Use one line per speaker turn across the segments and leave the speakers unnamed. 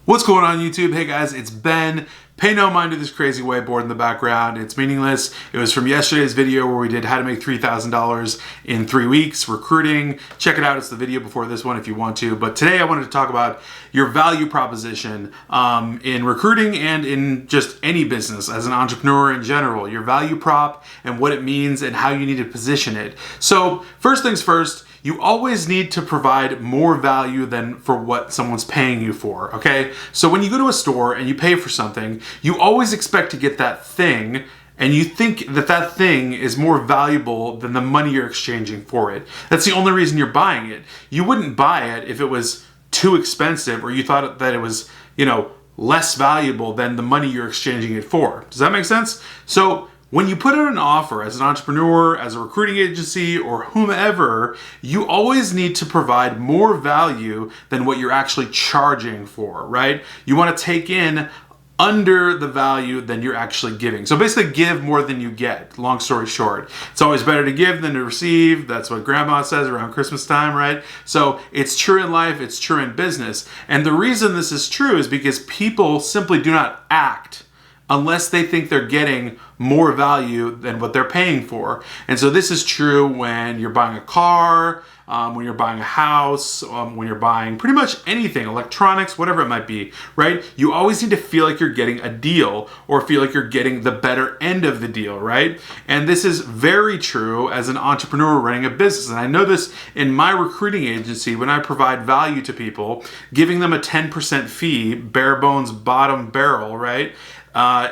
What's going on YouTube? Hey guys, it's Ben. Pay no mind to this crazy whiteboard in the background. It's meaningless. It was from yesterday's video where we did how to make $3,000 in 3 weeks recruiting. Check it out. It's the video before this one if you want to. But today I wanted to talk about your value proposition in recruiting and in just any business as an entrepreneur in general. Your value prop and what it means and how you need to position it. So first things first, you always need to provide more value than for what someone's paying you for, okay? So when you go to a store and you pay for something, you always expect to get that thing, and you think that that thing is more valuable than the money you're exchanging for it. That's the only reason you're buying it. You wouldn't buy it if it was too expensive or you thought that it was, less valuable than the money you're exchanging it for. Does that make sense? So when you put out an offer as an entrepreneur, as a recruiting agency, or whomever, you always need to provide more value than what you're actually charging for, right? You want to take in under the value than you're actually giving. So basically give more than you get, long story short. It's always better to give than to receive. That's what grandma says around Christmas time, right? So it's true in life, it's true in business. And the reason this is true is because people simply do not act unless they think they're getting more value than what they're paying for. And so this is true when you're buying a car, when you're buying a house, when you're buying pretty much anything, electronics, whatever it might be, right? You always need to feel like you're getting a deal or feel like you're getting the better end of the deal, right? And this is very true as an entrepreneur running a business. And I know this in my recruiting agency when I provide value to people, giving them a 10% fee, bare bones, bottom barrel, right?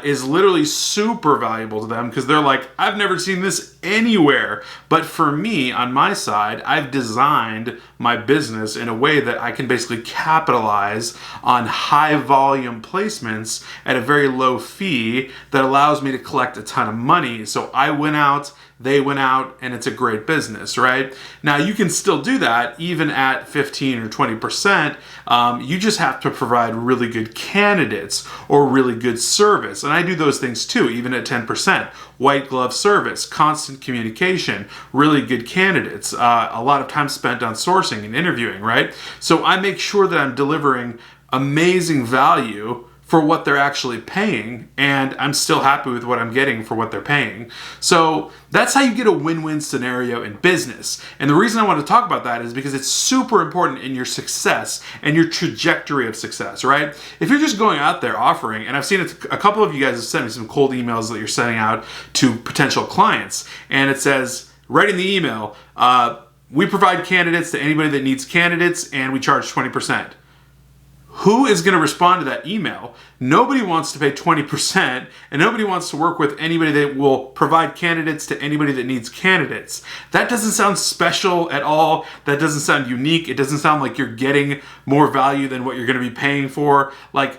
Is literally super valuable to them because they're like, I've never seen this anywhere. But for me, on my side, I've designed my business in a way that I can basically capitalize on high volume placements at a very low fee that allows me to collect a ton of money. So I went out, they went out, and it's a great business, right? Now you can still do that even at 15 or 20%. You just have to provide really good candidates or really good service. And I do those things too, even at 10%. White glove service, constant communication, really good candidates, a lot of time spent on sourcing and interviewing, right? So I make sure that I'm delivering amazing value for what they're actually paying, and I'm still happy with what I'm getting for what they're paying. So that's how you get a win-win scenario in business. And the reason I want to talk about that is because it's super important in your success and your trajectory of success, right? If you're just going out there offering, and I've seen it, a couple of you guys have sent me some cold emails that you're sending out to potential clients, and it says, right in the email, we provide candidates to anybody that needs candidates, and we charge 20%. Who is going to respond to that email? Nobody wants to pay 20%, and nobody wants to work with anybody that will provide candidates to anybody that needs candidates. That doesn't sound special at all. That doesn't sound unique. It doesn't sound like you're getting more value than what you're going to be paying for. Like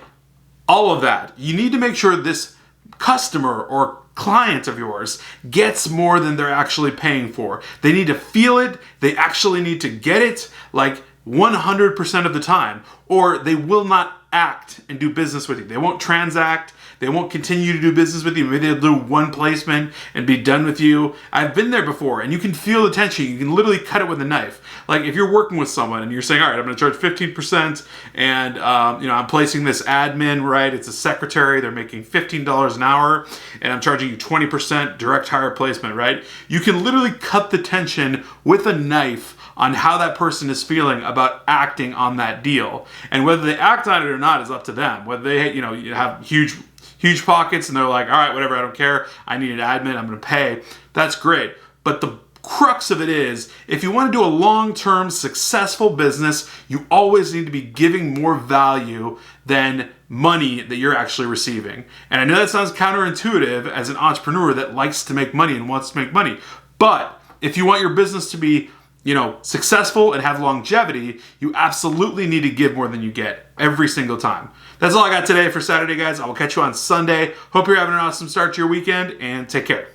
all of that. You need to make sure this customer or client of yours gets more than they're actually paying for. They need to feel it. They actually need to get it. Like 100% of the time, or they will not act and do business with you. They won't transact. They won't continue to do business with you. Maybe they'll do one placement and be done with you. I've been there before, and you can feel the tension. You can literally cut it with a knife. Like if you're working with someone and you're saying, all right, I'm going to charge 15%, and I'm placing this admin, right? It's a secretary. They're making $15 an hour, and I'm charging you 20% direct hire placement, right? You can literally cut the tension with a knife on how that person is feeling about acting on that deal. And whether they act on it or not is up to them. Whether they, you have huge pockets and they're like, all right, whatever, I don't care. I need an admin, I'm gonna pay. That's great. But the crux of it is, if you want to do a long-term successful business, you always need to be giving more value than money that you're actually receiving. And I know that sounds counterintuitive as an entrepreneur that likes to make money and wants to make money. But if you want your business to be successful and have longevity, you absolutely need to give more than you get every single time. That's all I got today for Saturday, guys. I will catch you on Sunday. Hope you're having an awesome start to your weekend, and take care.